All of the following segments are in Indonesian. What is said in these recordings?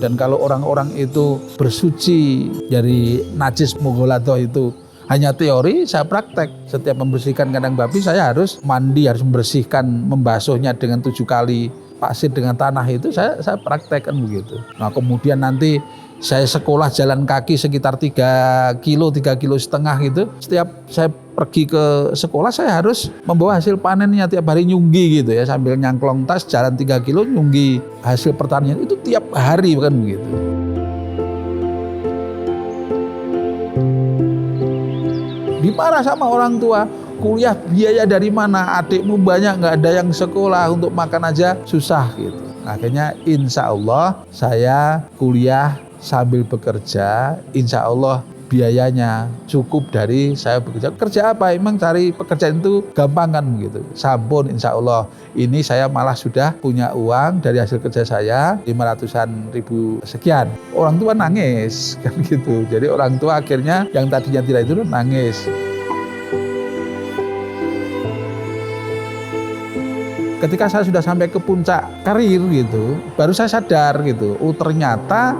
Dan kalau orang-orang itu bersuci dari najis mughalathah itu hanya teori, saya praktek. Setiap membersihkan kandang babi saya harus mandi, harus membersihkan, membasuhnya dengan 7 kali pasir dengan tanah itu saya praktekkan begitu. Nah kemudian nanti saya sekolah jalan kaki sekitar 3,5 kilo gitu. Setiap saya pergi ke sekolah saya harus membawa hasil panennya tiap hari, nyunggi gitu ya, sambil nyangklong tas jalan 3 kilo nyunggi hasil pertanian itu tiap hari kan begitu. Dimarah sama orang tua, kuliah biaya dari mana, adikmu banyak nggak ada yang sekolah, untuk makan aja susah gitu. Akhirnya insya Allah saya kuliah sambil bekerja, insya Allah biayanya cukup dari saya bekerja. Kerja apa? Emang cari pekerjaan itu gampang kan begitu. Sampun insya Allah ini saya malah sudah punya uang dari hasil kerja saya 500-an ribu sekian. Orang tua nangis kan gitu. Jadi orang tua akhirnya yang tadinya tidak itu nangis. Ketika saya sudah sampai ke puncak karir gitu, baru saya sadar gitu. Oh ternyata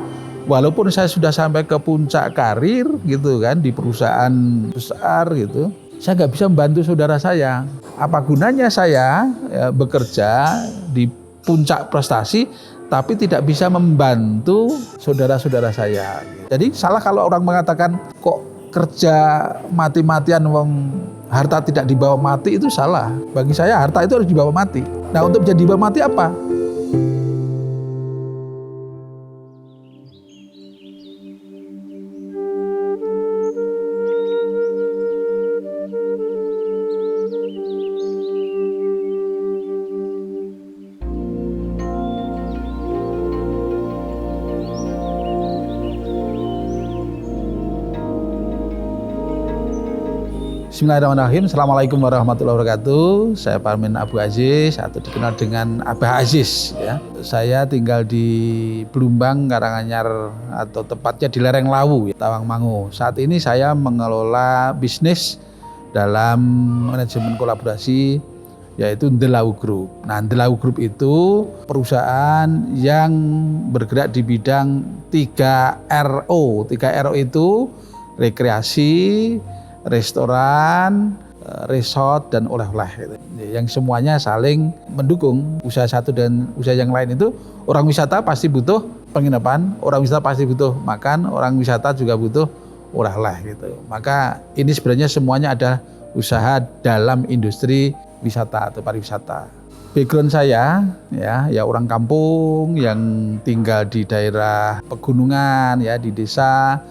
walaupun saya sudah sampai ke puncak karir gitu kan di perusahaan besar gitu, saya nggak bisa membantu saudara saya. Apa gunanya saya bekerja di puncak prestasi tapi tidak bisa membantu saudara-saudara saya. Jadi salah kalau orang mengatakan kok kerja mati-matian wong harta tidak dibawa mati, itu salah. Bagi saya harta itu harus dibawa mati. Nah untuk bisa dibawa mati apa? Bismillahirrahmanirrahim. Assalamualaikum warahmatullahi wabarakatuh. Saya Parmin Abu Aziz atau dikenal dengan Abah Aziz ya. Saya tinggal di Blumbang, Karanganyar atau tepatnya di lereng Lawu, Tawangmangu. Saat ini saya mengelola bisnis dalam manajemen kolaborasi yaitu The Lawu Group. Nah, The Lawu Group itu perusahaan yang bergerak di bidang 3RO. 3RO itu rekreasi, restoran, resort, dan oleh-oleh gitu. Yang semuanya saling mendukung. Usaha satu dan usaha yang lain itu, orang wisata pasti butuh penginapan, orang wisata pasti butuh makan, orang wisata juga butuh oleh-oleh gitu. Maka ini sebenarnya semuanya ada usaha dalam industri wisata atau pariwisata. Background saya ya orang kampung yang tinggal di daerah pegunungan ya, di desa,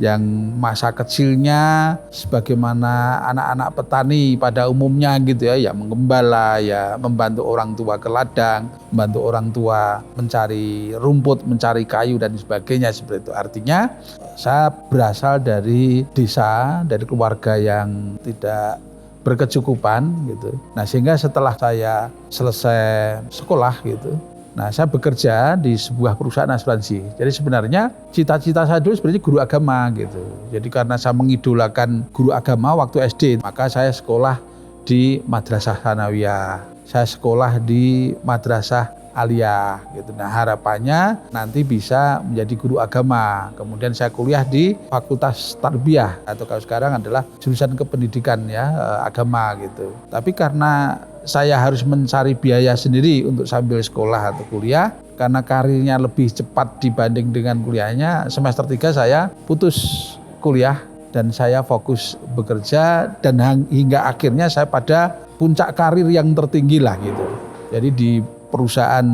yang masa kecilnya sebagaimana anak-anak petani pada umumnya gitu ya menggembala, ya membantu orang tua ke ladang, membantu orang tua mencari rumput, mencari kayu dan sebagainya seperti itu. Artinya saya berasal dari desa, dari keluarga yang tidak berkecukupan gitu. Nah sehingga setelah saya selesai sekolah gitu, nah, saya bekerja di sebuah perusahaan asuransi. Jadi sebenarnya cita-cita saya dulu sebenarnya guru agama gitu. Jadi karena saya mengidolakan guru agama waktu SD, maka saya sekolah di Madrasah Tsanawiyah. Saya sekolah di Madrasah Aliyah gitu. Nah, harapannya nanti bisa menjadi guru agama. Kemudian saya kuliah di Fakultas Tarbiyah atau kalau sekarang adalah jurusan kependidikan ya agama gitu. Tapi karena saya harus mencari biaya sendiri untuk sambil sekolah atau kuliah, karena karirnya lebih cepat dibanding dengan kuliahnya, semester 3 saya putus kuliah dan saya fokus bekerja, dan hingga akhirnya saya pada puncak karir yang tertinggi lah gitu. Jadi di perusahaan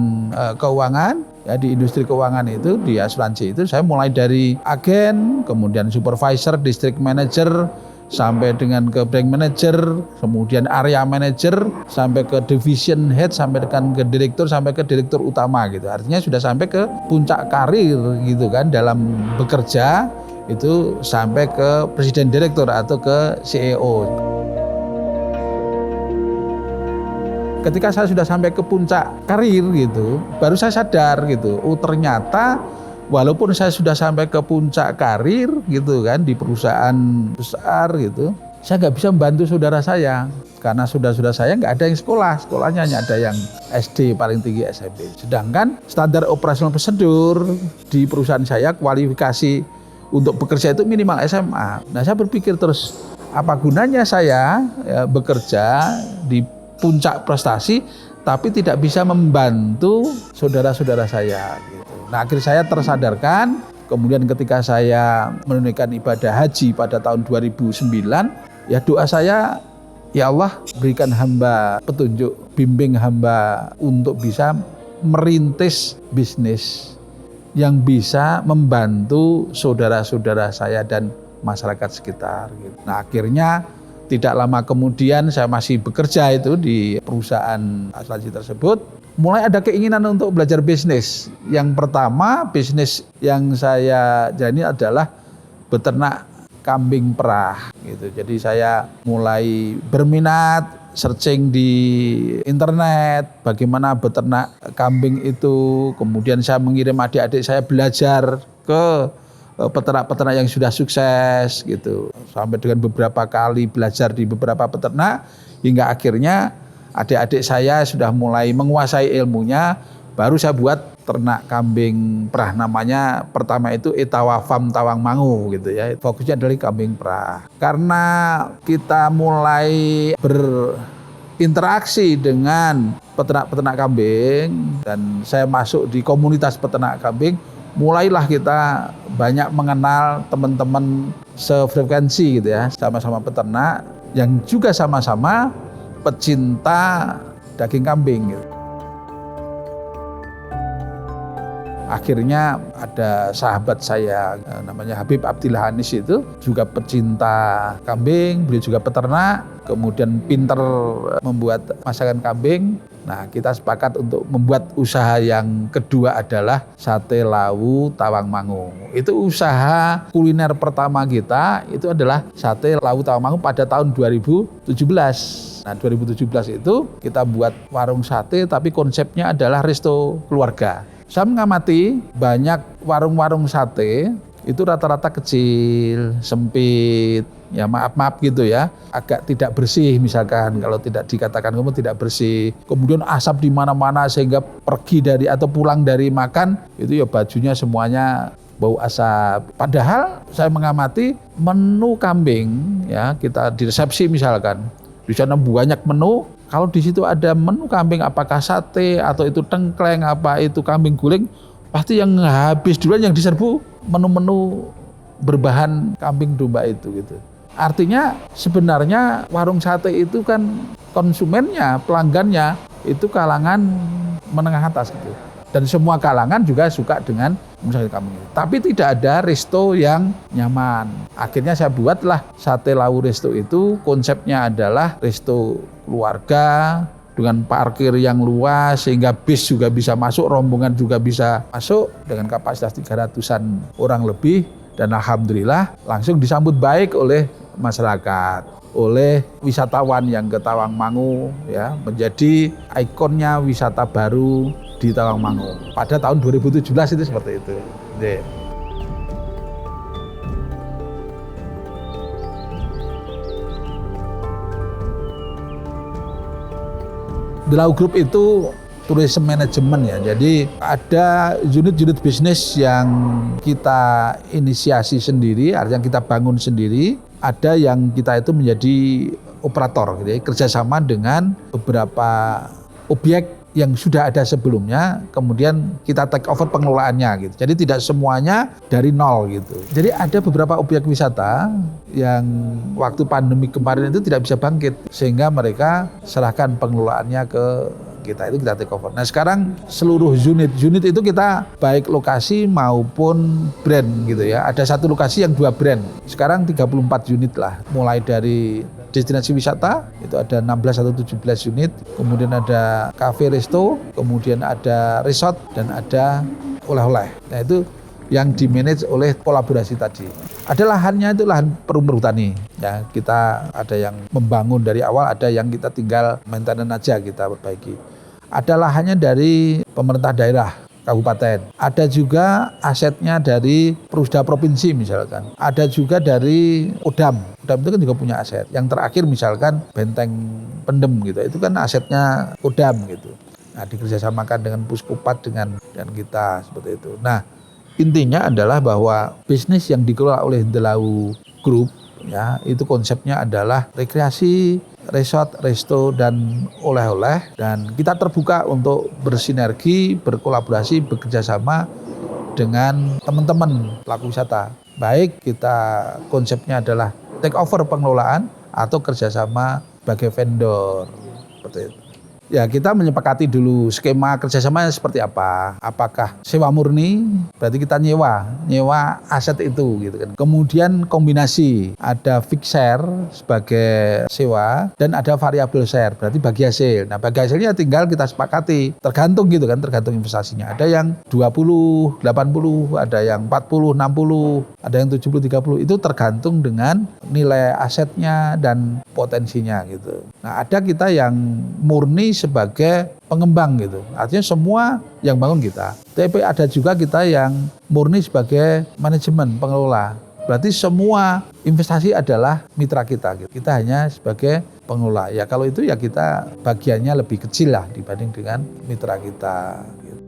keuangan ya, di industri keuangan itu, di asuransi itu saya mulai dari agen, kemudian supervisor, district manager, sampai dengan ke bank manager, kemudian area manager, sampai ke division head, sampai dengan ke direktur, sampai ke direktur utama gitu. Artinya sudah sampai ke puncak karir gitu kan dalam bekerja, itu sampai ke presiden direktur atau ke CEO. Ketika saya sudah sampai ke puncak karir gitu, baru saya sadar gitu, oh ternyata walaupun saya sudah sampai ke puncak karir gitu kan di perusahaan besar gitu, saya nggak bisa membantu saudara saya. Karena saudara-saudara saya nggak ada yang sekolahnya hanya ada yang SD paling tinggi SMP. Sedangkan standar operasional prosedur di perusahaan saya kualifikasi untuk bekerja itu minimal SMA. Nah saya berpikir terus apa gunanya saya bekerja di puncak prestasi tapi tidak bisa membantu saudara-saudara saya. Gitu. Nah akhirnya saya tersadarkan. Kemudian ketika saya menunaikan ibadah haji pada tahun 2009, ya doa saya, ya Allah berikan hamba petunjuk, bimbing hamba untuk bisa merintis bisnis yang bisa membantu saudara-saudara saya dan masyarakat sekitar. Nah akhirnya tidak lama kemudian saya masih bekerja itu di perusahaan asuransi tersebut. Mulai ada keinginan untuk belajar bisnis. Yang pertama bisnis yang saya jalani adalah beternak kambing perah gitu. Jadi saya mulai berminat searching di internet bagaimana beternak kambing itu. Kemudian saya mengirim adik-adik saya belajar ke peternak-peternak yang sudah sukses gitu. Sampai dengan beberapa kali belajar di beberapa peternak hingga akhirnya adik-adik saya sudah mulai menguasai ilmunya, baru saya buat ternak kambing perah. Namanya pertama itu Etawa Farm Tawangmangu gitu ya. Fokusnya adalah kambing perah. Karena kita mulai berinteraksi dengan peternak-peternak kambing dan saya masuk di komunitas peternak kambing, mulailah kita banyak mengenal teman-teman sefrekuensi gitu ya, sama-sama peternak yang juga sama-sama pecinta daging kambing gitu. Akhirnya ada sahabat saya namanya Habib Abdillah Hanis itu juga pecinta kambing, beliau juga peternak, kemudian pinter membuat masakan kambing. Nah kita sepakat untuk membuat usaha yang kedua adalah Sate Lawu Tawangmangu. Itu usaha kuliner pertama kita, itu adalah Sate Lawu Tawangmangu pada tahun 2017. Nah 2017 itu kita buat warung sate tapi konsepnya adalah resto keluarga. Saya mengamati banyak warung-warung sate itu rata-rata kecil, sempit, ya maaf gitu ya, agak tidak bersih misalkan kalau tidak dikatakan kamu tidak bersih. Kemudian asap di mana-mana sehingga pergi dari atau pulang dari makan itu ya bajunya semuanya bau asap. Padahal saya mengamati menu kambing ya kita di resepsi misalkan di sana banyak menu. Kalau di situ ada menu kambing, apakah sate atau itu tengkleng, apa itu kambing guling, pasti yang habis duluan yang diserbu menu-menu berbahan kambing domba itu gitu. Artinya sebenarnya warung sate itu kan konsumennya, pelanggannya itu kalangan menengah atas gitu. Dan semua kalangan juga suka dengan sate kambing. Tapi tidak ada resto yang nyaman. Akhirnya saya buatlah Sate Lawu Resto itu, konsepnya adalah resto keluarga dengan parkir yang luas sehingga bis juga bisa masuk, rombongan juga bisa masuk dengan kapasitas 300-an orang lebih. Dan alhamdulillah langsung disambut baik oleh masyarakat, oleh wisatawan yang ke Tawangmangu ya, menjadi ikonnya wisata baru di Tawangmangu. Pada tahun 2017 itu seperti itu. The Lawu Group itu tourism management ya. Jadi ada unit-unit bisnis yang kita inisiasi sendiri, artinya kita bangun sendiri. Ada yang kita itu menjadi operator, gitu ya, kerjasama dengan beberapa objek yang sudah ada sebelumnya, kemudian kita take over pengelolaannya gitu. Jadi tidak semuanya dari nol gitu. Jadi ada beberapa objek wisata yang waktu pandemi kemarin itu tidak bisa bangkit, sehingga mereka serahkan pengelolaannya ke kita, itu kita take over. Nah sekarang seluruh unit itu kita baik lokasi maupun brand gitu ya. Ada satu lokasi yang 2 brand. Sekarang 34 unit lah. Mulai dari destinasi wisata itu ada 16 atau 17 unit, kemudian ada cafe resto, kemudian ada resort dan ada oleh-oleh. Nah itu yang dimanage oleh kolaborasi tadi. Ada lahannya itu lahan perhutani ya, kita ada yang membangun dari awal, ada yang kita tinggal maintenance aja kita perbaiki. Ada lahannya dari pemerintah daerah kabupaten. Ada juga asetnya dari Perusda provinsi misalkan. Ada juga dari Kodam. Kodam itu kan juga punya aset. Yang terakhir misalkan Benteng Pendem gitu. Itu kan asetnya Kodam gitu. Nah, dikerjasamakan dengan Puskupat dan kita seperti itu. Nah, intinya adalah bahwa bisnis yang dikelola oleh The Lau Group ya, itu konsepnya adalah rekreasi, resort, resto, dan oleh-oleh, dan kita terbuka untuk bersinergi, berkolaborasi, bekerjasama dengan teman-teman pelaku wisata. Baik kita konsepnya adalah take over pengelolaan atau kerjasama sebagai vendor seperti itu. Ya, kita menyepakati dulu skema kerjasamanya seperti apa. Apakah sewa murni, berarti kita nyewa aset itu gitu kan. Kemudian kombinasi, ada fixed share sebagai sewa dan ada variable share, berarti bagi hasil. Nah, bagi hasilnya tinggal kita sepakati, tergantung gitu kan, tergantung investasinya. Ada yang 20, 80, ada yang 40, 60, ada yang 70, 30. Itu tergantung dengan nilai asetnya dan potensinya gitu. Nah, ada kita yang murni sebagai pengembang gitu. Artinya semua yang bangun kita. Tapi ada juga kita yang murni sebagai manajemen pengelola. Berarti semua investasi adalah mitra kita gitu. Kita hanya sebagai pengelola. Ya kalau itu ya kita bagiannya lebih kecil lah dibanding dengan mitra kita gitu.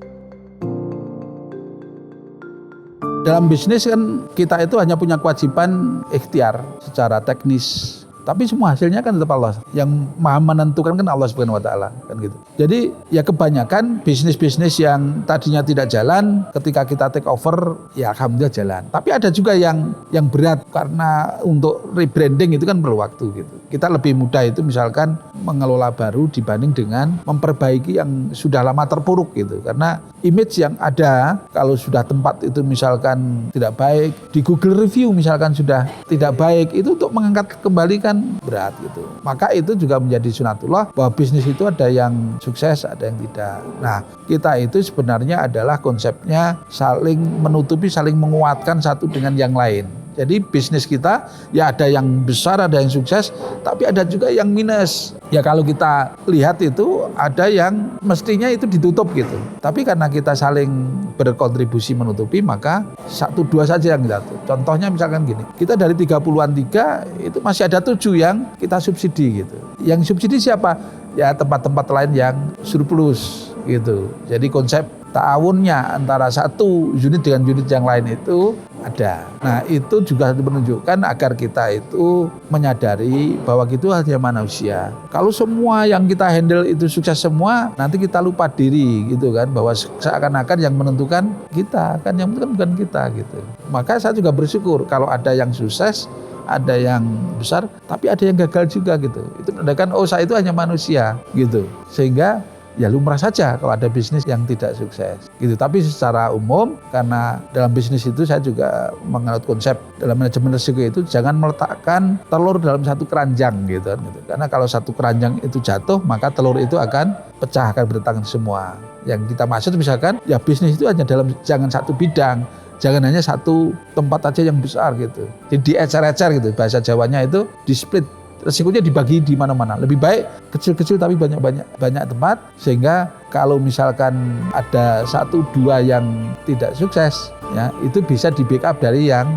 Dalam bisnis kan kita itu hanya punya kewajiban ikhtiar secara teknis. Tapi semua hasilnya kan tetap Allah. Yang maha menentukan kan Allah Subhanahu wa Ta'ala kan gitu. Jadi ya kebanyakan bisnis-bisnis yang tadinya tidak jalan, ketika kita take over ya alhamdulillah jalan. Tapi ada juga yang berat karena untuk rebranding itu kan perlu waktu gitu. Kita lebih mudah itu misalkan mengelola baru dibanding dengan memperbaiki yang sudah lama terpuruk gitu. Karena image yang ada kalau sudah tempat itu misalkan tidak baik, di Google review misalkan sudah tidak baik, itu untuk mengangkat kembali kan berat gitu. Maka itu juga menjadi sunatullah bahwa bisnis itu ada yang sukses, ada yang tidak. Nah, kita itu sebenarnya adalah konsepnya saling menutupi, saling menguatkan satu dengan yang lain. Jadi bisnis kita ya ada yang besar, ada yang sukses, tapi ada juga yang minus. Ya kalau kita lihat itu ada yang mestinya itu ditutup gitu. Tapi karena kita saling berkontribusi menutupi, maka 1-2 saja yang kita tutup. Contohnya misalkan gini, kita dari 30-an 3 itu masih ada 7 yang kita subsidi gitu. Yang subsidi siapa? Ya tempat-tempat lain yang surplus gitu. Jadi konsep ta'awunnya antara satu unit dengan unit yang lain itu ada. Nah itu juga menunjukkan agar kita itu menyadari bahwa itu hanya manusia. Kalau semua yang kita handle itu sukses semua, nanti kita lupa diri gitu kan, bahwa seakan-akan yang menentukan kita, kan yang menentukan bukan kita gitu. Maka saya juga bersyukur kalau ada yang sukses, ada yang besar, tapi ada yang gagal juga gitu. Itu menandakan saya itu hanya manusia gitu. Sehingga ya lumrah saja kalau ada bisnis yang tidak sukses gitu. Tapi secara umum, karena dalam bisnis itu saya juga menganut konsep dalam manajemen risiko itu jangan meletakkan telur dalam satu keranjang gitu. Karena kalau satu keranjang itu jatuh, maka telur itu akan pecah, akan berdatangan semua. Yang kita maksud misalkan ya bisnis itu hanya dalam jangan satu bidang, jangan hanya satu tempat aja yang besar gitu. Jadi diecer-ecer gitu, bahasa Jawanya itu di split. Resikonya dibagi di mana-mana. Lebih baik kecil-kecil tapi banyak tempat, sehingga kalau misalkan ada 1-2 yang tidak sukses, ya itu bisa di backup dari yang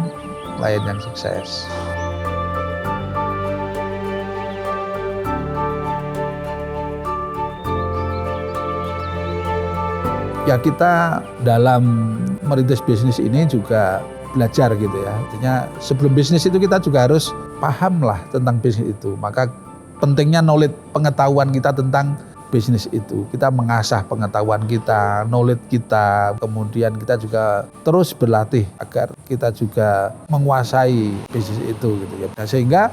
lain yang sukses. Ya kita dalam merintis bisnis ini juga belajar gitu ya. Artinya sebelum bisnis itu kita juga harus paham lah tentang bisnis itu. Maka pentingnya knowledge, pengetahuan kita tentang bisnis itu. Kita mengasah pengetahuan kita, knowledge kita, kemudian kita juga terus berlatih agar kita juga menguasai bisnis itu gitu ya. Nah, sehingga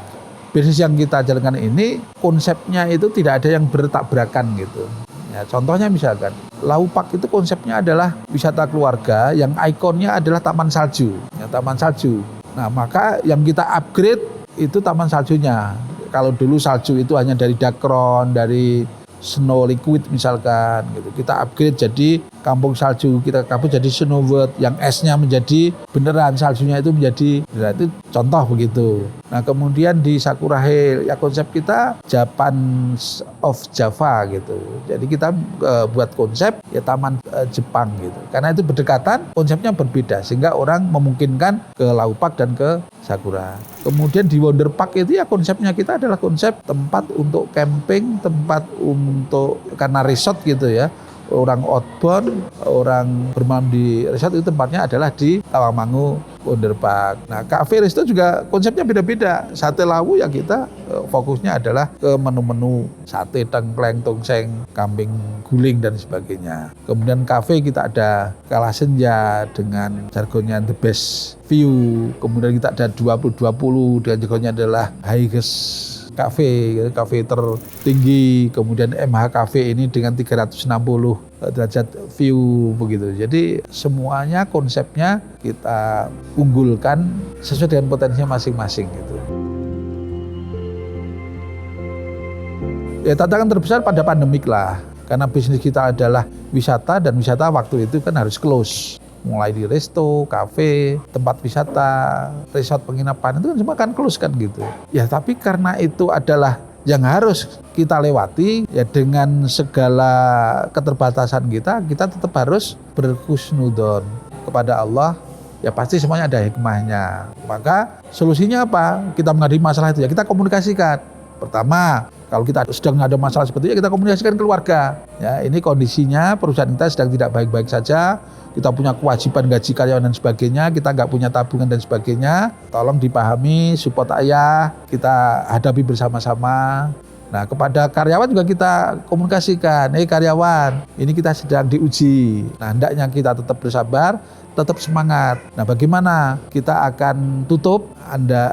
bisnis yang kita jalankan ini konsepnya itu tidak ada yang bertabrakan gitu. Ya, contohnya misalkan Laupak itu konsepnya adalah wisata keluarga yang ikonnya adalah taman salju, ya, taman salju. Nah maka yang kita upgrade itu taman saljunya. Kalau dulu salju itu hanya dari dakron, dari snow liquid misalkan gitu. Kita upgrade jadi kampung salju kita kabut jadi snow world, yang esnya menjadi beneran, saljunya itu menjadi beneran, itu contoh begitu. Nah kemudian di Sakura Hill ya konsep kita Japan of Java gitu. Jadi kita buat konsep ya taman Jepang gitu. Karena itu berdekatan, konsepnya berbeda sehingga orang memungkinkan ke Lau Park dan ke Sakura. Kemudian di Wonder Park itu ya konsepnya kita adalah konsep tempat untuk camping, tempat untuk karena resort gitu ya. Orang outbound, orang bermalam di resort itu tempatnya adalah di Tawangmangu Wonder Park. Nah, cafe resto juga konsepnya beda-beda. Sate Lawu ya kita fokusnya adalah ke menu-menu sate, tengkleng, tongseng, kambing guling dan sebagainya. Kemudian cafe kita ada Kala Senja dengan jargonnya The Best View. Kemudian kita ada 2020 dengan jargonnya adalah Highest Cafe tertinggi, kemudian MH Cafe ini dengan 360 derajat view begitu. Jadi semuanya konsepnya kita unggulkan sesuai dengan potensinya masing-masing gitu. Ya tantangan terbesar pada pandemik lah, karena bisnis kita adalah wisata dan wisata waktu itu kan harus close. Mulai di resto, kafe, tempat wisata, resort penginapan itu kan semua kan close kan gitu. Ya tapi karena itu adalah yang harus kita lewati ya dengan segala keterbatasan kita tetap harus berhusnudon kepada Allah. Ya pasti semuanya ada hikmahnya. Maka solusinya apa? Kita menghadapi masalah itu ya kita komunikasikan. Pertama, kalau kita sedang ada masalah seperti itu, ya kita komunikasikan keluarga. Ya, ini kondisinya perusahaan kita sedang tidak baik-baik saja. Kita punya kewajiban gaji karyawan dan sebagainya. Kita nggak punya tabungan dan sebagainya. Tolong dipahami, support ayah. Kita hadapi bersama-sama. Nah, kepada karyawan juga kita komunikasikan. Karyawan, ini kita sedang diuji. Nah, hendaknya kita tetap bersabar, tetap semangat. Nah, bagaimana kita akan tutup, Anda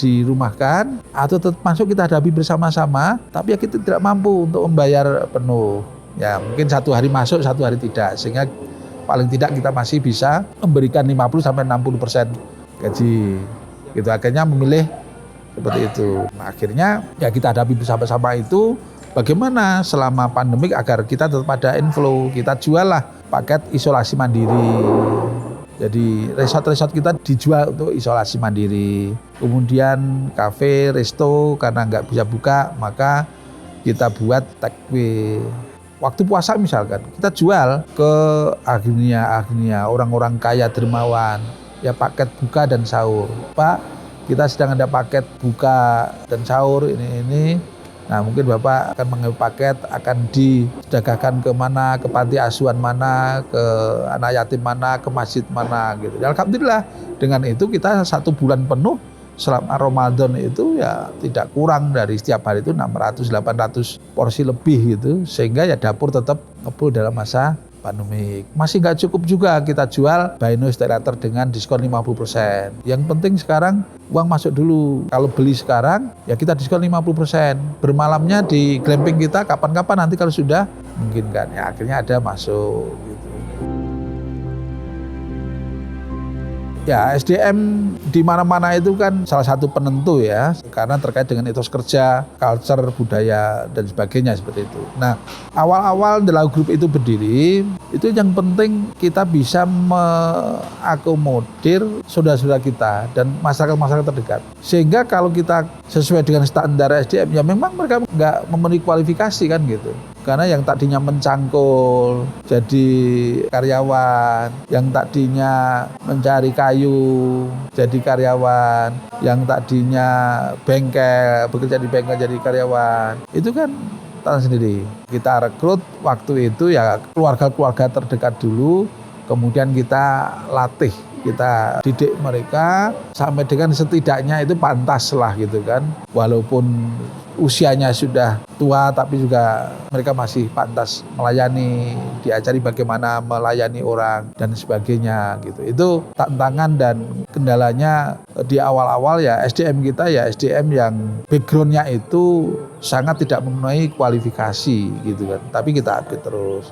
dirumahkan, atau tetap masuk kita hadapi bersama-sama, tapi ya kita tidak mampu untuk membayar penuh. Ya, mungkin satu hari masuk, satu hari tidak. Sehingga paling tidak kita masih bisa memberikan 50-60% gaji. Gitu, akhirnya memilih seperti itu. Nah, akhirnya ya kita hadapi bersama-sama itu. Bagaimana selama pandemik agar kita tetap ada inflow, kita jual lah paket isolasi mandiri. Jadi resort-resort kita dijual untuk isolasi mandiri. Kemudian kafe, resto karena nggak bisa buka maka kita buat take away. Waktu puasa misalkan kita jual ke agnia orang-orang kaya dermawan ya paket buka dan sahur. Pak, kita sedang ada paket buka dan sahur ini. Nah mungkin Bapak akan mengambil paket, akan didagangkan ke mana, ke panti asuhan mana, ke anak yatim mana, ke masjid mana gitu. Alhamdulillah dengan itu kita 1 bulan penuh selama Ramadan itu ya tidak kurang dari setiap hari itu 600-800 porsi lebih gitu. Sehingga ya dapur tetap ngebul dalam masa pandemik. Masih nggak cukup juga kita jual buy now stay later dengan diskon 50%. Yang penting sekarang uang masuk dulu. Kalau beli sekarang ya kita diskon 50%. Bermalamnya di glamping kita kapan-kapan nanti kalau sudah mungkin kan ya akhirnya ada masuk gitu. Ya SDM di mana-mana itu kan salah satu penentu ya, karena terkait dengan etos kerja, culture, budaya dan sebagainya seperti itu. Nah awal-awal Delau Group itu berdiri, itu yang penting kita bisa mengakomodir saudara-saudara kita dan masyarakat-masyarakat terdekat. Sehingga kalau kita sesuai dengan standar SDM, ya memang mereka nggak memenuhi kualifikasi kan gitu. Karena yang tadinya mencangkul jadi karyawan, yang tadinya mencari kayu jadi karyawan, yang tadinya bengkel, bekerja di bengkel jadi karyawan, itu kan tahu sendiri. Kita rekrut waktu itu ya keluarga-keluarga terdekat dulu, kemudian kita latih, kita didik mereka sampai dengan setidaknya itu pantas lah gitu kan. Walaupun usianya sudah tua tapi juga mereka masih pantas melayani, diajari bagaimana melayani orang dan sebagainya gitu. Itu tantangan dan kendalanya di awal-awal ya SDM kita ya SDM yang backgroundnya itu sangat tidak memenuhi kualifikasi gitu kan. Tapi kita update terus.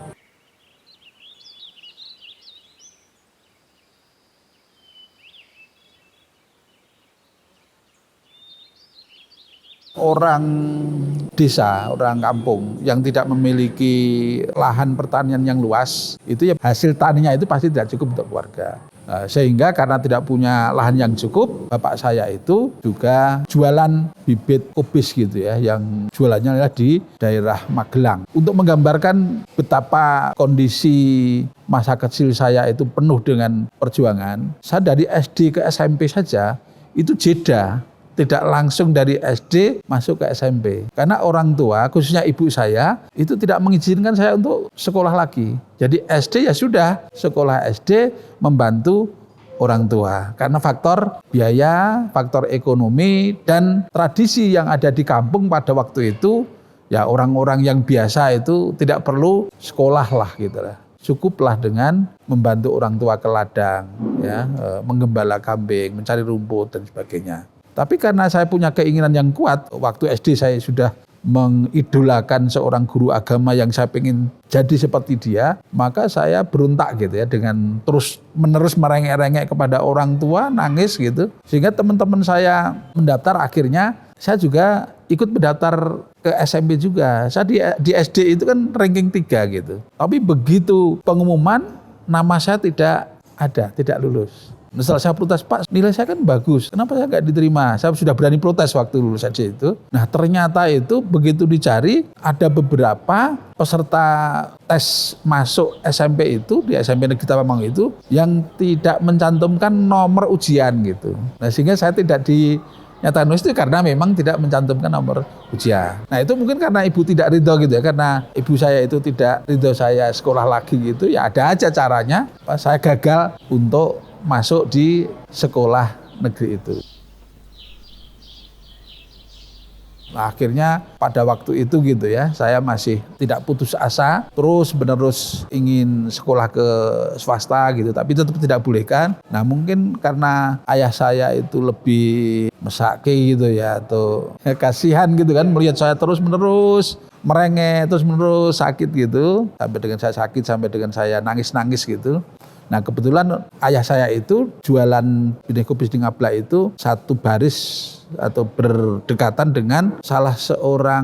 Orang desa, orang kampung yang tidak memiliki lahan pertanian yang luas, itu ya hasil taninya itu pasti tidak cukup untuk keluarga. Sehingga karena tidak punya lahan yang cukup, bapak saya itu juga jualan bibit kubis gitu ya, yang jualannya adalah di daerah Magelang. Untuk menggambarkan betapa kondisi masa kecil saya itu penuh dengan perjuangan, saya dari SD ke SMP saja itu jeda. Tidak langsung dari SD masuk ke SMP. Karena orang tua, khususnya ibu saya, itu tidak mengizinkan saya untuk sekolah lagi. Jadi SD ya sudah, sekolah SD membantu orang tua. Karena faktor biaya, faktor ekonomi, dan tradisi yang ada di kampung pada waktu itu, ya orang-orang yang biasa itu tidak perlu sekolah lah gitu lah. Cukuplah dengan membantu orang tua ke ladang, ya, menggembala kambing, mencari rumput dan sebagainya. Tapi karena saya punya keinginan yang kuat, waktu SD saya sudah mengidolakan seorang guru agama yang saya ingin jadi seperti dia, maka saya berontak gitu ya, dengan terus menerus merengek-rengek kepada orang tua, nangis gitu. Sehingga teman-teman saya mendaftar, akhirnya saya juga ikut mendaftar ke SMP juga. Saya di SD itu kan ranking 3 gitu. Tapi begitu pengumuman, nama saya tidak ada, tidak lulus. Setelah saya protes, Pak, nilai saya kan bagus, kenapa saya nggak diterima? Saya sudah berani protes waktu lulus SD itu. Nah ternyata itu begitu dicari, ada beberapa peserta tes masuk SMP itu, di SMP Negeri Tawangmangu itu, yang tidak mencantumkan nomor ujian gitu. Nah sehingga saya tidak dinyatakan lulus itu karena memang tidak mencantumkan nomor ujian. Nah itu mungkin karena ibu tidak ridho gitu ya, karena ibu saya itu tidak ridho saya sekolah lagi gitu, ya ada aja caranya, saya gagal untuk masuk di sekolah negeri itu. Nah, akhirnya pada waktu itu gitu ya, saya masih tidak putus asa, terus menerus ingin sekolah ke swasta gitu, tapi tetap tidak bolehkan. Nah mungkin karena ayah saya itu lebih mesake gitu ya, atau kasihan gitu kan, melihat saya terus menerus merengek, terus menerus sakit gitu, sampai dengan saya sakit, sampai dengan saya nangis-nangis gitu. Nah kebetulan ayah saya itu jualan benih kubis di Ngabla itu satu baris atau berdekatan dengan salah seorang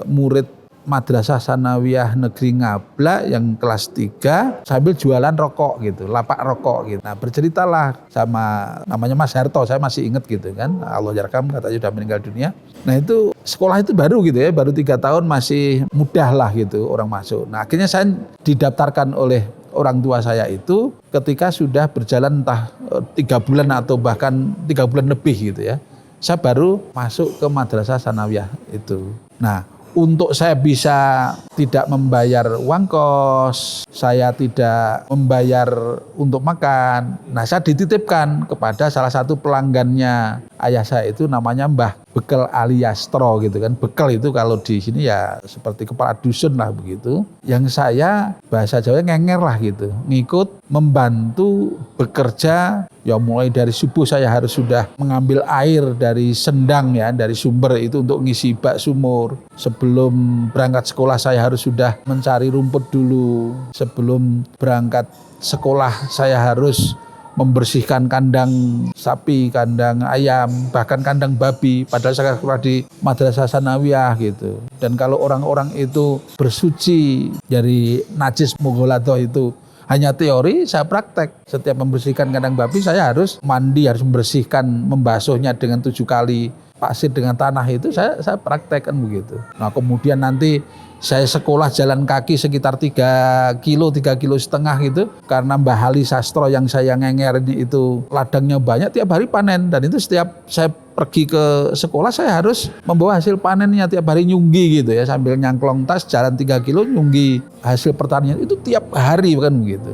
murid Madrasah Sanawiyah Negeri Ngabla yang kelas 3 sambil jualan rokok gitu, lapak rokok gitu. Nah berceritalah sama namanya Mas Harto, saya masih ingat gitu kan, Allah yarham, katanya sudah meninggal dunia. Nah itu sekolah itu baru gitu ya, baru 3 tahun, masih mudah lah gitu orang masuk. Nah akhirnya saya didaftarkan oleh orang tua saya itu ketika sudah berjalan entah 3 bulan atau bahkan 3 bulan lebih gitu ya. Saya baru masuk ke Madrasah Sanawiyah itu. Nah untuk saya bisa tidak membayar uang kos, saya tidak membayar untuk makan. Nah saya dititipkan kepada salah satu pelanggannya ayah saya itu, namanya Mbah Bekel Aliastro gitu kan. Bekel itu kalau di sini ya seperti kepala dusun lah begitu. Yang saya bahasa Jawa ngenger lah gitu, ngikut membantu bekerja. Ya mulai dari subuh saya harus sudah mengambil air dari sendang ya, dari sumber itu untuk ngisi bak sumur. Sebelum berangkat sekolah saya harus sudah mencari rumput dulu. Sebelum berangkat sekolah saya harus membersihkan kandang sapi, kandang ayam, bahkan kandang babi. Padahal saya sekolah di Madrasah Sanawiyah gitu. Dan kalau orang-orang itu bersuci dari najis mughalathah itu hanya teori, saya praktek. Setiap membersihkan kandang babi saya harus mandi, harus membersihkan, membasuhnya dengan 7 kali pasir dengan tanah, itu saya praktekkan begitu. Nah kemudian nanti saya sekolah jalan kaki sekitar 3,5 kilo gitu, karena Mbah Ali Sastro yang saya ngenger ini itu ladangnya banyak, tiap hari panen. Dan itu setiap saya pergi ke sekolah saya harus membawa hasil panennya, tiap hari nyunggi gitu ya, sambil nyangklong tas jalan 3 kilo nyunggi hasil pertanian itu tiap hari kan begitu.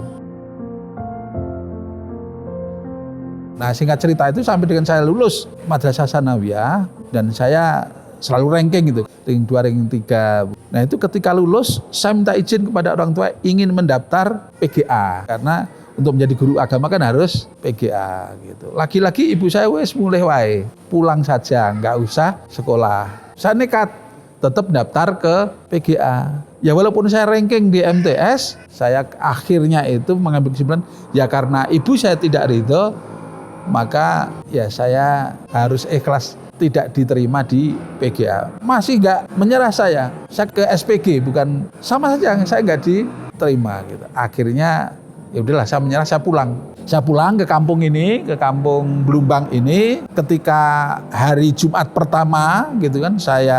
Nah singkat cerita itu sampai dengan saya lulus Madrasah Sanawiyah dan saya selalu ranking gitu, ranking 2, ranking 3. Nah itu ketika lulus saya minta izin kepada orang tua ingin mendaftar PGA, karena untuk menjadi guru agama kan harus PGA gitu. Lagi-lagi ibu saya wes mulai wae, pulang saja, nggak usah sekolah. Saya nekat tetap daftar ke PGA. Ya walaupun saya ranking di MTS, saya akhirnya itu mengambil kesimpulan, ya karena ibu saya tidak ridho, maka ya saya harus ikhlas tidak diterima di PGA. Masih nggak menyerah saya ke SPG, bukan sama saja saya nggak diterima gitu. Akhirnya ya udahlah, saya menyerah, saya pulang. Saya pulang ke kampung ini, ke kampung Blumbang ini. Ketika hari Jumat pertama gitu kan, saya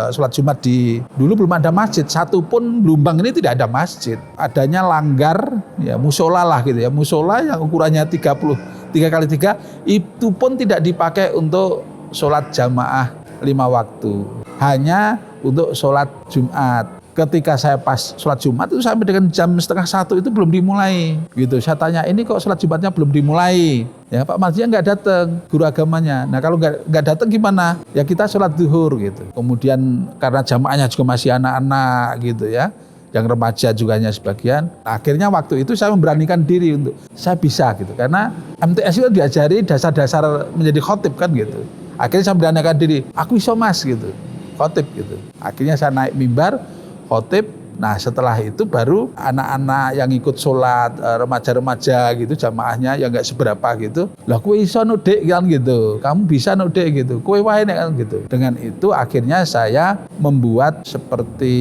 sholat Jumat dulu belum ada masjid, satu pun Blumbang ini tidak ada masjid. Adanya langgar, ya musola lah gitu ya, musola yang ukurannya 3x3, itu pun tidak dipakai untuk sholat jamaah 5 waktu, hanya untuk sholat Jumat. Ketika saya pas sholat Jumat itu sampai dengan jam 12:30 itu belum dimulai gitu. Saya tanya, ini kok sholat Jumatnya belum dimulai? Ya Pak Marjinya nggak datang, guru agamanya. Nah kalau nggak datang gimana? Ya kita sholat zuhur gitu. Kemudian karena jamaahnya juga masih anak-anak gitu ya, yang remaja juga hanya sebagian. Akhirnya waktu itu saya memberanikan diri untuk saya bisa gitu. Karena MTS itu diajari dasar-dasar menjadi khotib kan gitu. Akhirnya saya memberanikan diri, aku iso mas gitu, khotib gitu. Akhirnya saya naik mimbar, khotib. Nah setelah itu baru anak-anak yang ikut sholat, remaja-remaja gitu, jamaahnya yang nggak seberapa gitu, lah kue iso nudek kan gitu, kamu bisa nudek gitu, kue wae kan gitu. Dengan itu akhirnya saya membuat seperti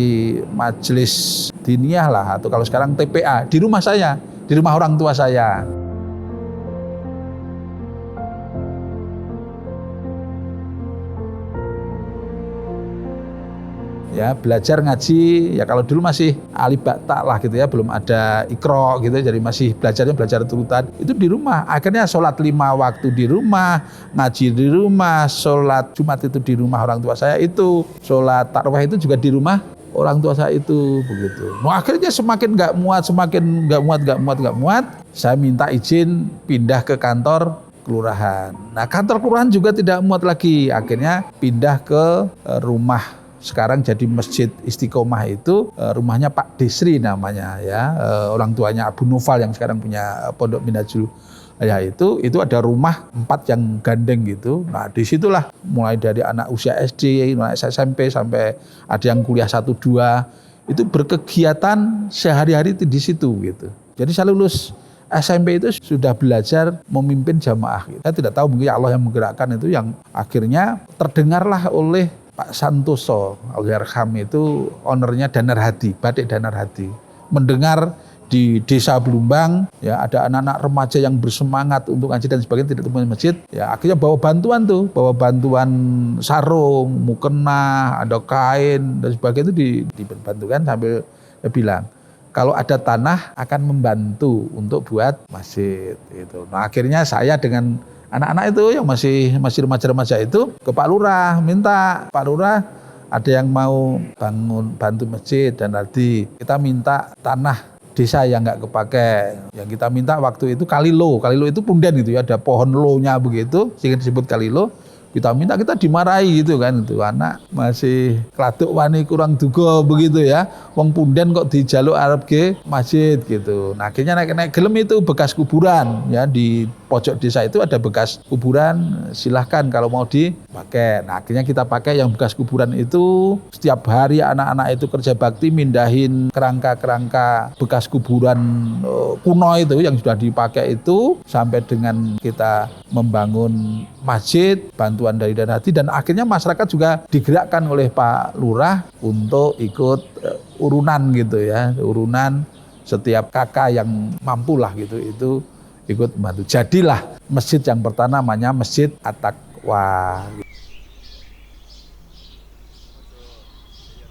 majelis diniyah lah, atau kalau sekarang TPA di rumah saya, di rumah orang tua saya. Ya belajar ngaji, ya kalau dulu masih alibata lah gitu ya, belum ada ikro gitu, jadi masih belajar turutan itu di rumah. Akhirnya sholat 5 waktu di rumah, ngaji di rumah, sholat Jumat itu di rumah orang tua saya itu, sholat tarawih itu juga di rumah orang tua saya itu, begitu. Nah akhirnya semakin nggak muat, saya minta izin pindah ke kantor kelurahan. Nah kantor kelurahan juga tidak muat lagi, akhirnya pindah ke rumah. Sekarang jadi Masjid Istiqomah itu, rumahnya Pak Desri namanya ya, orang tuanya Abu Noval yang sekarang punya Pondok Minhajul ya, itu ada rumah 4 yang gandeng gitu. Nah disitulah mulai dari anak usia SD, anak SMP sampai ada yang kuliah 1-2 itu berkegiatan sehari-hari di situ gitu. Jadi saya lulus SMP itu sudah belajar memimpin jamaah. Saya tidak tahu, mungkin Allah yang menggerakkan itu, yang akhirnya terdengarlah oleh Pak Santoso Allahyarham, itu ownernya Danar Hadi, Batik Danar Hadi, mendengar di desa Blumbang ya ada anak-anak remaja yang bersemangat untuk ngaji dan sebagainya, tidak temukan masjid ya, akhirnya bawa bantuan sarung, mukena, ada kain dan sebagainya itu dibantukan, sambil bilang kalau ada tanah akan membantu untuk buat masjid itu. Nah akhirnya saya dengan anak-anak itu yang masih remaja-remaja itu ke Pak Lurah, minta Pak Lurah ada yang mau bantu masjid, dan nanti kita minta tanah desa yang nggak kepake. Yang kita minta waktu itu kalilo itu punden gitu ya, ada pohon lo-nya begitu sehingga disebut kalilo. Kita minta, kita dimarahi gitu kan, itu anak masih kladuk wani kurang duga begitu ya, wong punden kok dijaluk arep ke masjid gitu. Nah akhirnya naik gelem, itu bekas kuburan ya, di pojok desa itu ada bekas kuburan, silahkan kalau mau dipakai. Nah akhirnya kita pakai yang bekas kuburan itu. Setiap hari anak-anak itu kerja bakti mindahin kerangka-kerangka bekas kuburan kuno itu yang sudah dipakai itu, sampai dengan kita membangun masjid, bantuan dari Danar Hadi, dan akhirnya masyarakat juga digerakkan oleh Pak Lurah untuk ikut urunan gitu ya, urunan setiap kakak yang mampu lah gitu, itu ikut membantu. Jadilah masjid yang pertama namanya Masjid At-Taqwa.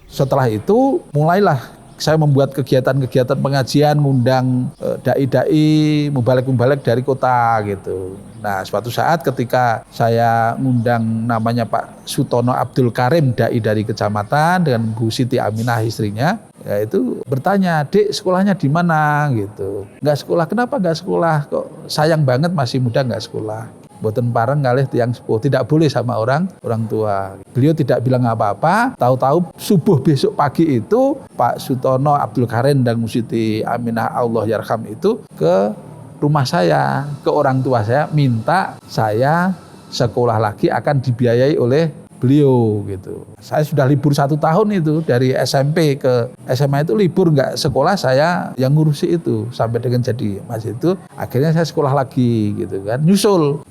Setelah itu mulailah saya membuat kegiatan-kegiatan pengajian, ngundang dai-dai, mubalek-mubalek dari kota gitu. Nah suatu saat ketika saya ngundang namanya Pak Sutono Abdul Karim, dai dari kecamatan, dengan Bu Siti Aminah istrinya, ya itu bertanya, "Dek, sekolahnya di mana?" gitu. "Nggak sekolah." "Kenapa nggak sekolah? Kok sayang banget masih muda nggak sekolah?" Boten pareng kalih tiyang sepuh, tidak boleh sama orang tua. Beliau tidak bilang apa-apa, tahu-tahu subuh besok pagi itu Pak Sutono Abdul Karim dan Bu Siti Aminah Allahyarham itu ke rumah saya, ke orang tua saya, minta saya sekolah lagi akan dibiayai oleh beliau gitu. Saya sudah libur 1 tahun itu dari SMP ke SMA itu libur nggak sekolah, saya yang ngurusi itu sampai dengan jadi masjid itu. Akhirnya saya sekolah lagi gitu kan,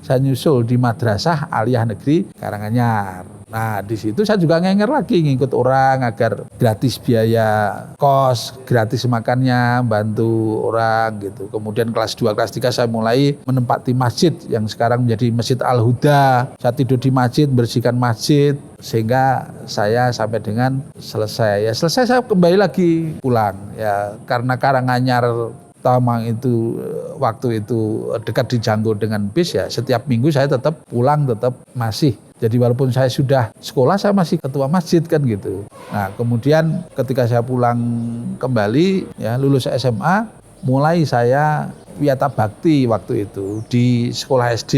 saya nyusul di Madrasah Aliyah Negeri Karanganyar. Nah di situ saya juga ngenger lagi ngikut orang agar gratis biaya kos, gratis makannya, bantu orang gitu. Kemudian kelas 2, kelas 3 saya mulai menempati masjid yang sekarang menjadi Masjid Al-Huda. Saya tidur di masjid, bersihkan masjid, sehingga saya sampai dengan selesai. Ya selesai saya kembali lagi pulang ya, karena Karanganyar Tamang itu waktu itu dekat dijangkau dengan bis ya, setiap minggu saya tetap pulang, tetap masih. Jadi walaupun saya sudah sekolah, saya masih ketua masjid kan gitu. Nah kemudian ketika saya pulang kembali ya, lulus SMA, mulai saya wiyata bakti waktu itu di sekolah SD.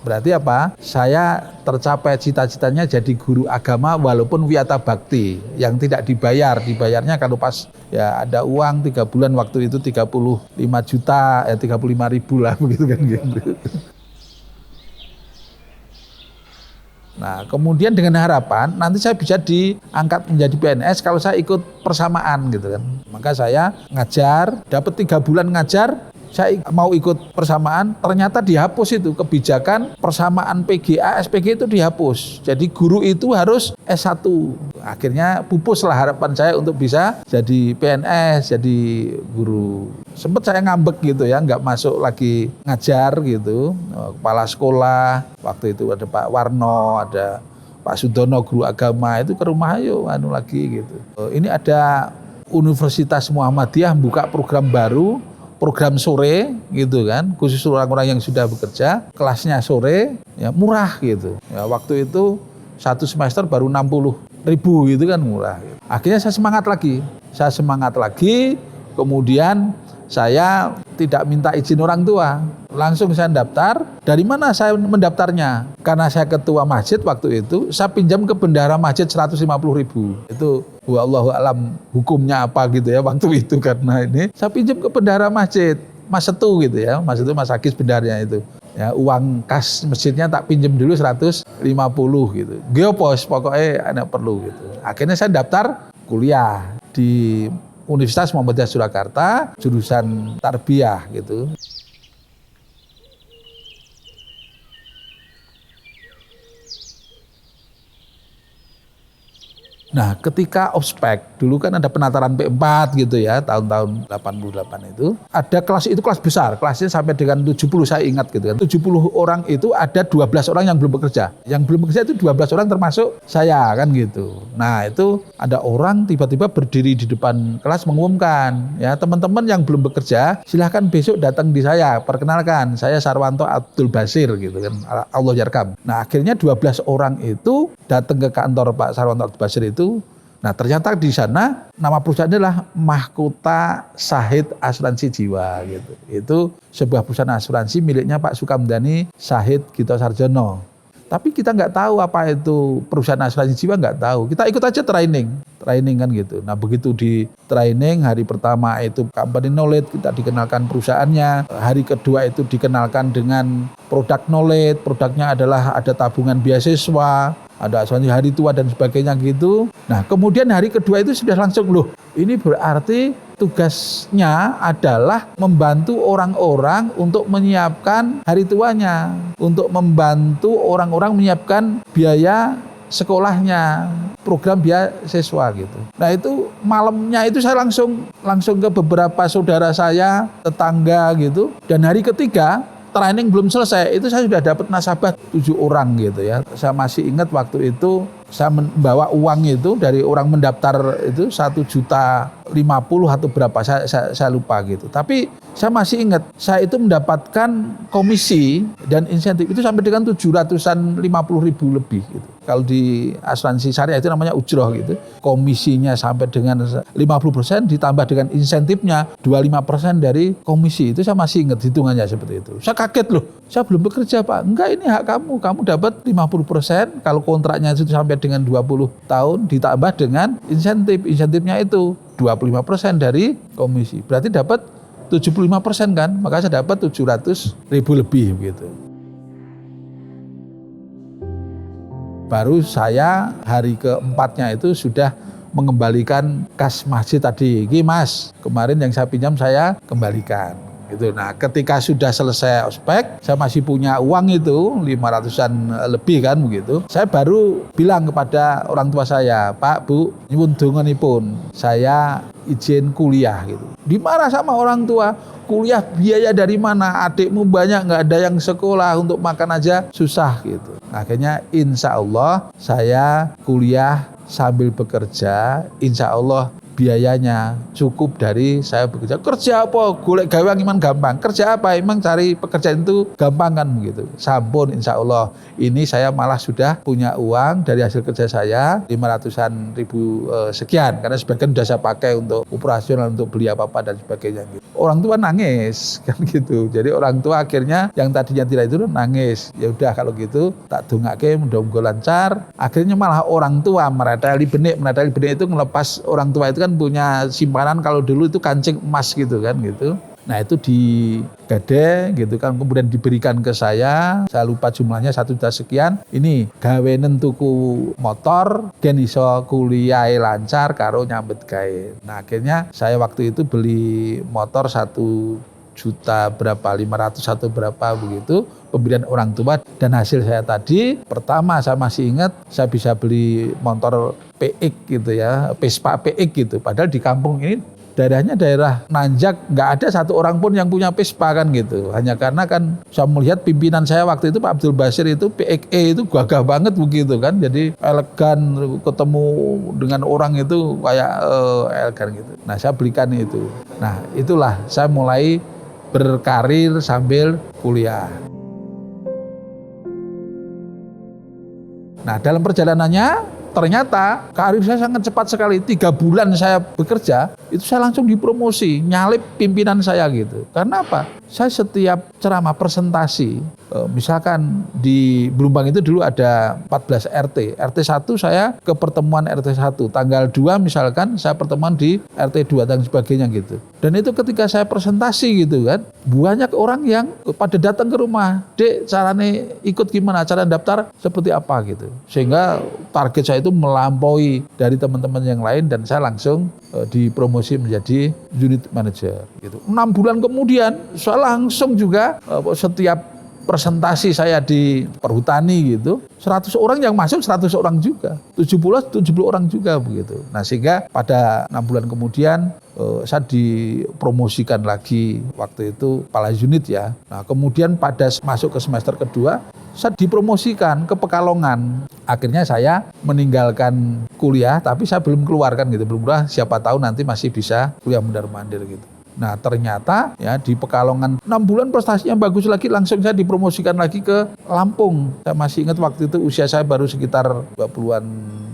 Berarti apa? Saya tercapai cita-citanya jadi guru agama walaupun wiyata bakti yang tidak dibayar. Dibayarnya kalau pas ya ada uang 3 bulan waktu itu 35 juta, 35.000 lah begitu kan gitu. Nah kemudian dengan harapan nanti saya bisa diangkat menjadi PNS kalau saya ikut persamaan gitu kan. Maka saya ngajar, dapat 3 bulan ngajar, saya mau ikut persamaan, ternyata dihapus itu kebijakan persamaan PGA, SPG itu dihapus. Jadi guru itu harus S1. Akhirnya pupuslah harapan saya untuk bisa jadi PNS, jadi guru. Sempat saya ngambek gitu ya, nggak masuk lagi ngajar gitu. Kepala sekolah, waktu itu ada Pak Warno, ada Pak Sudono guru agama, itu ke rumah ayo lagi gitu. Ini ada Universitas Muhammadiyah buka program baru, program sore gitu kan, khusus orang-orang yang sudah bekerja, kelasnya sore, ya murah gitu. Ya waktu itu 1 semester baru 60.000 gitu kan, murah. Akhirnya saya semangat lagi, kemudian saya tidak minta izin orang tua, langsung saya daftar. Dari mana saya mendaftarnya? Karena saya ketua masjid waktu itu, saya pinjam ke bendahara masjid 150.000. Itu wallahu alam hukumnya apa gitu ya waktu itu, karena ini saya pinjam ke bendahara masjid, Mas Setu gitu ya, Mas Setu Mas Agis bendaharanya itu. Ya uang kas masjidnya tak pinjam dulu 150 gitu. Geopos pokoknya anak perlu gitu. Akhirnya saya daftar kuliah di Universitas Muhammadiyah Surakarta, jurusan tarbiyah gitu. Nah, ketika ospek, dulu kan ada penataran P4 gitu ya, tahun-tahun 88 itu. Ada kelas, itu kelas besar, kelasnya sampai dengan 70 saya ingat gitu kan. 70 orang itu ada 12 orang yang belum bekerja. Yang belum bekerja itu 12 orang termasuk saya kan gitu. Nah, itu ada orang tiba-tiba berdiri di depan kelas mengumumkan, ya teman-teman yang belum bekerja, silahkan besok datang di saya, perkenalkan, saya Sarwanto Abdul Basir gitu kan, Allah yarkam. Nah, akhirnya 12 orang itu datang ke kantor Pak Sarwanto Abdul Basir itu. Nah ternyata di sana nama perusahaannya adalah Mahkota Sahid Asuransi Jiwa gitu. Itu sebuah perusahaan asuransi miliknya Pak Sukamdhani Sahid Gito Sarjono. Tapi kita nggak tahu apa itu perusahaan asuransi jiwa, nggak tahu. Kita ikut aja training kan gitu. Nah begitu di training hari pertama itu company knowledge, kita dikenalkan perusahaannya. Hari kedua itu dikenalkan dengan produk knowledge. Produknya adalah ada tabungan beasiswa, ada asuransi hari tua dan sebagainya gitu. Nah kemudian hari kedua itu sudah langsung loh, ini berarti tugasnya adalah membantu orang-orang untuk menyiapkan hari tuanya, untuk membantu orang-orang menyiapkan biaya sekolahnya, program beasiswa gitu. Nah itu malamnya itu saya langsung ke beberapa saudara saya, tetangga gitu. Dan hari ketiga training belum selesai, itu saya sudah dapat nasabah 7 orang gitu ya. Saya masih ingat waktu itu saya membawa uang itu dari orang mendaftar itu 1,50 juta atau berapa, saya lupa gitu. Tapi saya masih ingat, saya itu mendapatkan komisi dan insentif itu sampai dengan 750.000 lebih gitu. Kalau di asuransi syariah itu namanya ujroh gitu. Komisinya sampai dengan 50% ditambah dengan insentifnya 25% dari komisi. Itu saya masih ingat hitungannya seperti itu. Saya kaget loh, saya belum bekerja Pak. Enggak, ini hak kamu dapat 50%. Kalau kontraknya itu sampai dengan 20 tahun ditambah dengan insentifnya itu 25% dari komisi. Berarti dapat 75% kan, maka saya dapat 700.000 lebih gitu. Baru saya hari keempatnya itu sudah mengembalikan kas masjid tadi. Ini Mas, kemarin yang saya pinjam saya kembalikan. Gitu. Nah, ketika sudah selesai ospek, saya masih punya uang itu 500-an lebih kan begitu. Saya baru bilang kepada orang tua saya, Pak, Bu, nyuwun donganipun, saya izin kuliah gitu. Dimarah sama orang tua, kuliah biaya dari mana? Adikmu banyak, nggak ada yang sekolah, untuk makan aja susah gitu. Akhirnya insya Allah saya kuliah sambil bekerja, insya Allah biayanya cukup dari saya bekerja. Kerja apa? Golek gawe iman gampang. Kerja apa? Emang cari pekerjaan itu gampang kan begitu. Sampun insya Allah. Ini saya malah sudah punya uang dari hasil kerja saya 500-an ribu sekian. Karena sebagian sudah saya pakai untuk operasional, untuk beli apa-apa dan sebagainya. Gitu. Orang tua nangis kan gitu. Jadi orang tua akhirnya yang tadinya tidak itu nangis. Ya udah kalau gitu tak dongake mudah-mudahan lancar. Akhirnya malah orang tua merateli benik itu melepas orang tua itu kan punya simpanan kalau dulu itu kancing emas gitu kan gitu. Nah itu digade gitu kan, kemudian diberikan ke saya lupa jumlahnya 1 juta sekian. Ini gawe nentuku motor, gen iso kuliah lancar karo nyambet gawe. Nah akhirnya saya waktu itu beli motor 1 juta berapa, 500 atau berapa begitu, pemberian orang tua. Dan hasil saya tadi, pertama saya masih ingat saya bisa beli motor PX gitu ya, Vespa PX gitu. Padahal di kampung ini daerahnya daerah nanjak, nggak ada satu orang pun yang punya Vespa kan gitu. Hanya karena kan saya melihat pimpinan saya waktu itu Pak Abdul Basir itu PXE itu gagah banget begitu kan. Jadi elegan, ketemu dengan orang itu kayak elegan gitu. Nah saya belikan itu. Nah itulah saya mulai berkarir sambil kuliah. Nah dalam perjalanannya ternyata karir saya sangat cepat sekali. 3 bulan saya bekerja, itu saya langsung dipromosi, nyalip pimpinan saya gitu. Karena apa? Saya setiap ceramah presentasi, misalkan di Blumbang itu dulu ada 14 RT. RT 1 saya ke pertemuan RT 1. Tanggal 2 misalkan saya pertemuan di RT 2 dan sebagainya gitu. Dan itu ketika saya presentasi gitu kan, banyak orang yang pada datang ke rumah. Dek, caranya ikut gimana? Cara daftar seperti apa gitu. Sehingga target saya itu melampaui dari teman-teman yang lain dan saya langsung dipromosi menjadi unit manager gitu. 6 bulan kemudian saya langsung juga setiap presentasi saya di perhutani gitu, 100 orang yang masuk 100 orang juga, 70 orang juga begitu. Nah sehingga pada 6 bulan kemudian saya dipromosikan lagi waktu itu kepala unit ya. Nah kemudian pada masuk ke semester kedua saya dipromosikan ke Pekalongan. Akhirnya saya meninggalkan kuliah tapi saya belum keluarkan gitu, belum keluar, siapa tahu nanti masih bisa kuliah mondar-mandir gitu. Nah ternyata ya di Pekalongan 6 bulan prestasinya bagus lagi, langsung saya dipromosikan lagi ke Lampung. Saya masih ingat waktu itu usia saya baru sekitar 20-an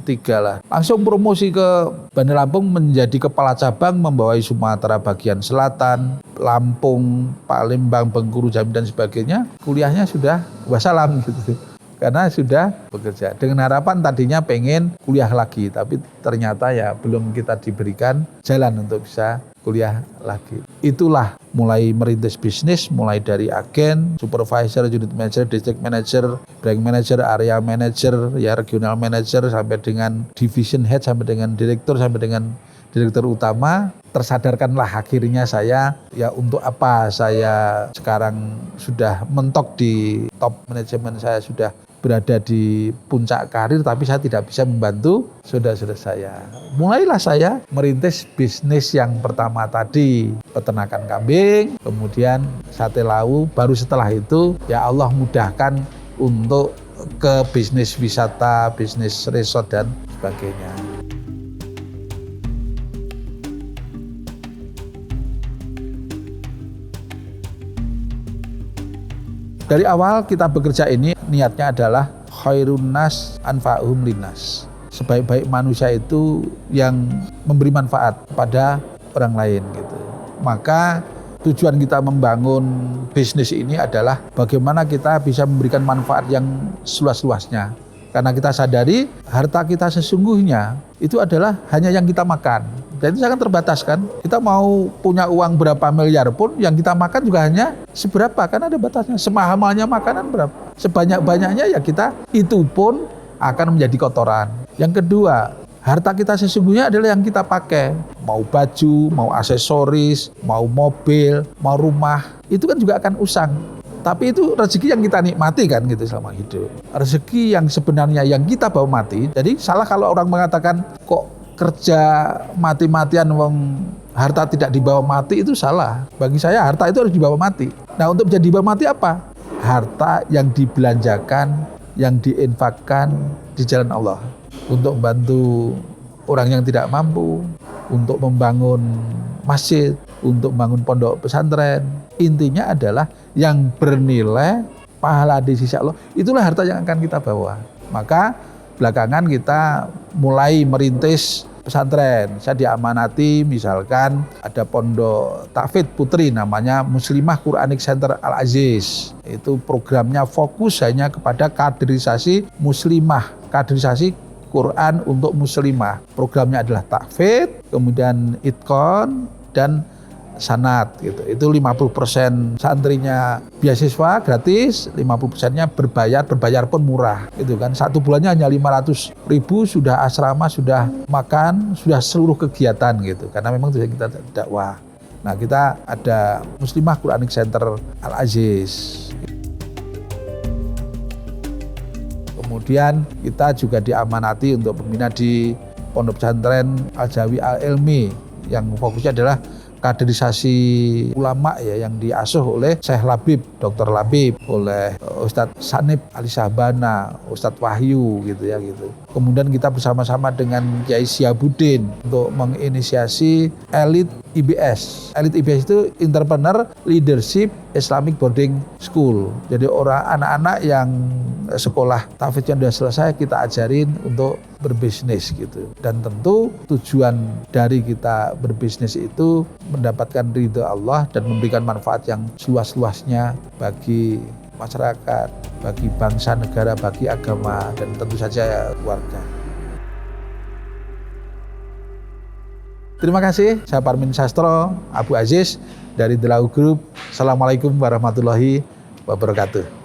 3 lah. Langsung promosi ke Bandar Lampung menjadi kepala cabang membawai Sumatera bagian selatan, Lampung, Palembang, Bengkulu, Jambi dan sebagainya. Kuliahnya sudah wassalam gitu. Karena sudah bekerja. Dengan harapan tadinya pengen kuliah lagi, tapi ternyata ya belum kita diberikan jalan untuk bisa kuliah lagi. Itulah mulai merintis bisnis, mulai dari agen, supervisor, unit manager, district manager, branch manager, area manager, ya regional manager, sampai dengan division head, sampai dengan direktur, sampai dengan direktur utama. Tersadarkanlah akhirnya saya ya untuk apa saya sekarang sudah mentok di top manajemen, saya sudah berada di puncak karir tapi saya tidak bisa membantu saudara-saudara saya. Mulailah saya merintis bisnis yang pertama tadi, peternakan kambing, kemudian sate lau, baru setelah itu ya Allah mudahkan untuk ke bisnis wisata, bisnis resort dan sebagainya. Dari awal kita bekerja ini niatnya adalah khairun nas anfa'uhum linnas. Sebaik-baik manusia itu yang memberi manfaat pada orang lain gitu. Maka tujuan kita membangun bisnis ini adalah bagaimana kita bisa memberikan manfaat yang seluas-luasnya. Karena kita sadari harta kita sesungguhnya itu adalah hanya yang kita makan. Dan itu sangat terbatas kan. Kita mau punya uang berapa miliar pun yang kita makan juga hanya seberapa, kan ada batasnya. Semahal-mahalnya makanan berapa. Sebanyak-banyaknya ya kita, itu pun akan menjadi kotoran. Yang kedua, harta kita sesungguhnya adalah yang kita pakai. Mau baju, mau aksesoris, mau mobil, mau rumah, itu kan juga akan usang. Tapi itu rezeki yang kita nikmati kan gitu selama hidup. Rezeki yang sebenarnya yang kita bawa mati. Jadi salah kalau orang mengatakan kok kerja mati-matian wong harta tidak dibawa mati, itu salah. Bagi saya harta itu harus dibawa mati. Nah, untuk bisa dibawa mati apa? Harta yang dibelanjakan, yang diinfakkan di jalan Allah. Untuk membantu orang yang tidak mampu, untuk membangun masjid, untuk membangun pondok pesantren. Intinya adalah yang bernilai pahala di sisi Allah, itulah harta yang akan kita bawa. Maka belakangan kita mulai merintis pesantren. Saya diamanati misalkan ada pondok tahfidz putri namanya Muslimah Quranic Center Al-Aziz. Itu programnya fokus hanya kepada kaderisasi muslimah, kaderisasi Quran untuk muslimah. Programnya adalah tahfidz, kemudian itqon dan sanad gitu. Itu 50% santrinya beasiswa gratis, 50%-nya berbayar pun murah. Itu kan satu bulannya hanya 500.000, sudah asrama, sudah makan, sudah seluruh kegiatan gitu. Karena memang tujuan kita dakwah. Nah, kita ada Muslimah Quranic Center Al-Aziz. Kemudian kita juga diamanati untuk membina di Pondok Pesantren Al-Jawi Al-Ilmi yang fokusnya adalah kaderisasi ulama ya, yang diasuh oleh Syekh Labib, Dr. Labib, oleh Ustadz Sanib Ali Syahbana, Ustadz Wahyu gitu ya gitu. Kemudian kita bersama-sama dengan Kiai Syiabuddin untuk menginisiasi elit IBS. Elit IBS itu Entrepreneur Leadership Islamic Boarding School. Jadi anak-anak yang sekolah tahfidz yang sudah selesai kita ajarin untuk berbisnis gitu. Dan tentu tujuan dari kita berbisnis itu mendapatkan ridho Allah dan memberikan manfaat yang seluas-luasnya bagi masyarakat, bagi bangsa, negara, bagi agama, dan tentu saja keluarga. Terima kasih, saya Parmin Sastro, Abu Aziz dari The Lau Group. Assalamualaikum warahmatullahi wabarakatuh.